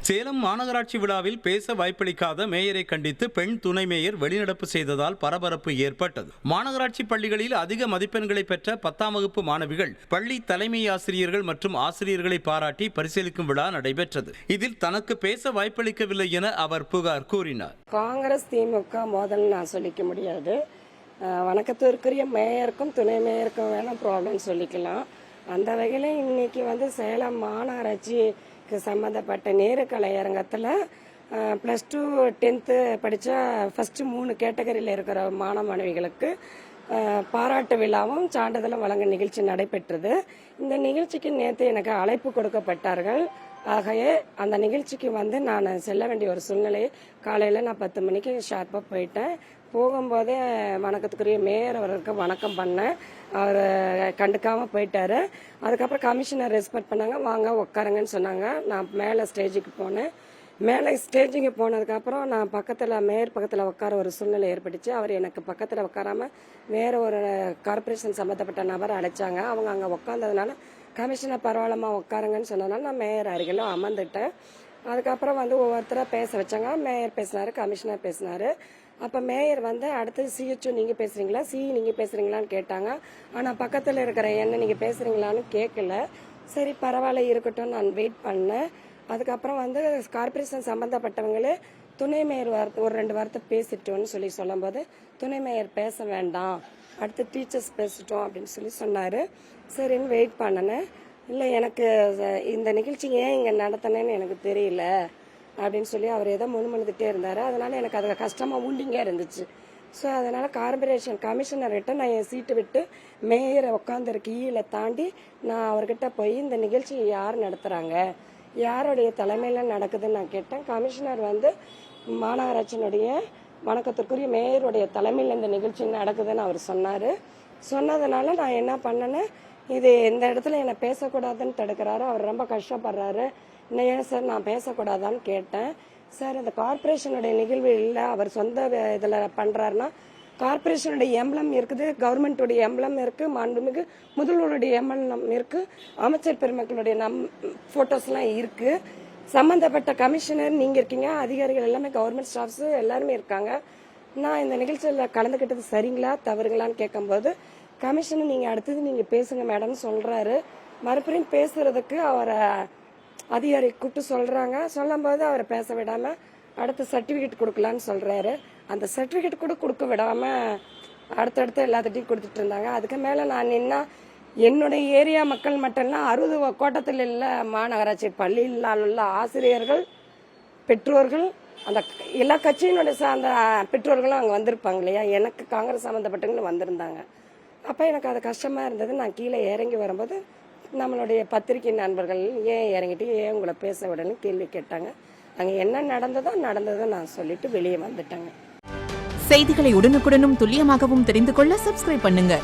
சேலம் மாநகராட்சி விழாவில் பேச வாய்ப்பளிக்காத மேயரை கண்டித்து பெண் துணை மேயர் வெளிநடப்பு செய்ததால் பரபரப்பு ஏற்பட்டது. மாநகராட்சி பள்ளிகளில் அதிக மதிப்பெண்களை பெற்ற 10ஆம் வகுப்பு மாணவிகள் பள்ளி தலைமை ஆசிரியர்கள் மற்றும் ஆசிரியர்களை பாராட்டி பரிசீலிக்கும் விழா நடைபெற்றது. இதில் தனக்கு பேச வாய்ப்பளிக்கவில்லை என அவர் புகார் கூறினார். காங்கிரஸ் திமுக மோதல் நான் சொல்லிக்க முடியாது. வணக்கத்திற்குரிய மேயருக்கும் துணை மேயருக்கும் வேணா ப்ராப்ளம் சொல்லிக்கலாம். அந்த வகையில் இன்னைக்கு சேலம் மாநகராட்சிக்கு சம்பந்தப்பட்ட நேரு கலையரங்கத்தில் +2 10th படித்த ஃபர்ஸ்ட் 3 கேட்டகரியில் இருக்கிற மாணவ மாணவிகளுக்கு பாராட்டு விழாவும் சான்றிதழும் வழங்க நிகழ்ச்சி நடைபெற்றது. இந்த நிகழ்ச்சிக்கு நேற்று எனக்கு அழைப்பு கொடுக்கப்பட்டார்கள். ஆகையே அந்த நிகழ்ச்சிக்கு நான் செல்ல வேண்டிய ஒரு சூழ்நிலை. காலையில் நான் 10 மணிக்கு ஷார்ப்பாக போயிட்டேன். போகும்போதே வணக்கத்துக்குரிய மேயர் அவருக்கு வணக்கம் பண்ணேன். அவர் கண்டுக்காமல் போயிட்டாரு. அதுக்கப்புறம் கமிஷனர் ரெஸ்பெக்ட் பண்ணாங்க, வாங்க உட்காருங்கன்னு சொன்னாங்க. நான் மேலே ஸ்டேஜுக்கு போனேன். மேலே ஸ்டேஜுக்கு போனதுக்கப்புறம் நான் மேயர் பக்கத்தில் உட்கார ஒரு சூழ்நிலை ஏற்பட்டுச்சு. அவர் எனக்கு பக்கத்தில் உட்காராமல் வேற ஒரு கார்பரேஷன் சம்மந்தப்பட்ட நபரை அழைச்சாங்க. அவங்க அங்கே உட்காந்ததுனால கமிஷனர் பரவாயில்லமா உட்காருங்கன்னு சொன்னதுனால நான் மேயர் அருகில் அமர்ந்துட்டேன். அதுக்கப்புறம் ஒவ்வொருத்தராக பேச வச்சாங்க. மேயர் பேசினாரு, கமிஷனர் பேசினாரு. அப்போ மேயர் அடுத்தது CHO நீங்கள் பேசுகிறீங்களா, நீங்கள் பேசுகிறீங்களான்னு கேட்டாங்க. ஆனால் பக்கத்தில் இருக்கிற என்ன நீங்கள் பேசுகிறீங்களான்னு கேட்கல. சரி பரவாயில்ல இருக்கட்டும் நான் வெயிட் பண்ணேன். அதுக்கப்புறம் கார்பரேஷன் சம்மந்தப்பட்டவங்களே துணை மேயர் ஒரு 2 வார்த்தை பேசிட்டோன்னு சொல்லும்போது துணை மேயர் பேச வேண்டாம், அடுத்து டீச்சர்ஸ் பேசிட்டோம் அப்படின்னு சொன்னார். சரின்னு வெயிட் பண்ணினேன். இல்லை எனக்கு இந்த நிகழ்ச்சி ஏன் இங்கே நடத்தினேன்னு எனக்கு தெரியல அப்படின்னு அவர் ஏதோ முணுமுணுத்துட்டே இருந்தார். அதனால எனக்கு அது கஷ்டமாக ஊண்டிங்க இருந்துச்சு. ஸோ அதனால கார்பரேஷன் கமிஷனர்கிட்ட நான் என் சீட்டு விட்டு மேயரை உட்காந்துருக்கு ஈல தாண்டி நான் அவர்கிட்ட போய் இந்த நிகழ்ச்சி யார் நடத்துகிறாங்க, யாருடைய தலைமையில் நடக்குதுன்னு நான் கேட்டேன். கமிஷனர் மாநகராட்சியினுடைய வணக்கத்திற்குரிய மேயருடைய தலைமையில் இந்த நிகழ்ச்சி நடக்குதுன்னு அவர் சொன்னார். சொன்னதுனால நான் என்ன பண்ணேன்னு, இது இந்த இடத்துல என்னை பேசக்கூடாதுன்னு தடுக்கிறாரு, அவர் ரொம்ப கஷ்டப்படுறாரு, ஏன் சார் நான் பேசக்கூடாதான்னு கேட்டேன். சார் இந்த கார்பரேஷனுடைய நிகழ்வு இல்லை, அவர் சொந்த இதில் பண்ணுறாருன்னா கார்பரேஷனுடைய எம்பளம் இருக்குது, கவர்மெண்ட்டுடைய எம்பளம் இருக்குது, மாண்புமிகு முதல்வருடைய எம்பளம் இருக்குது, அமைச்சர் பெருமக்களுடைய ஃபோட்டோஸ்லாம் இருக்குது, சம்மந்தப்பட்ட கமிஷனர் நீங்கள் இருக்கீங்க, அதிகாரிகள் எல்லாமே கவர்மெண்ட் ஸ்டாஃப்ஸு எல்லாருமே இருக்காங்க. நான் இந்த நிகழ்ச்சியில் கலந்துக்கிட்டது சரிங்களா தவறுங்களான்னு கேட்கும்போது கமிஷனர் நீங்கள் அடுத்தது நீங்கள் பேசுங்க மேடம்னு சொல்கிறாரு. மறுபடியும் பேசுறதுக்கு அவரை அதிகாரி கூப்பிட்டு சொல்கிறாங்க. சொல்லும்போது அவரை பேச விடாமல் அடுத்த சர்டிஃபிகேட் கொடுக்கலான்னு சொல்கிறாரு. அந்த சர்டிஃபிகேட் கூட கொடுக்க விடாமல் அடுத்தடுத்து எல்லாத்திட்டையும் கொடுத்துட்டு இருந்தாங்க. அதுக்கு மேலே நான் நின்னா என்னுடைய ஏரியா மக்கள் மட்டும்லாம் 60 கோட்டத்தில் உள்ள மாநகராட்சி பள்ளியில் உள்ள ஆசிரியர்கள், பெற்றோர்கள், அந்த எல்லா கட்சியினுடைய சார்ந்த பெற்றோர்களும் அங்கே வந்திருப்பாங்க இல்லையா, எனக்கு காங்கிரஸ் சம்மந்தப்பட்டவங்களும் வந்திருந்தாங்க. அப்போ எனக்கு அது கஷ்டமாக இருந்தது. நான் கீழே இறங்கி வரும்போது நம்மளுடைய பத்திரிகை நண்பர்கள் ஏன் இறங்கிட்டு ஏன் உங்களை பேச விடன்னு கேள்வி கேட்டாங்க. அங்கே என்ன நடந்ததோ நான் சொல்லிட்டு வெளியே வந்துட்டேங்க. செய்திகளை உடனுக்குடனும் துல்லியமாகவும் தெரிந்து கொள்ள சப்ஸ்கிரைப் பண்ணுங்க.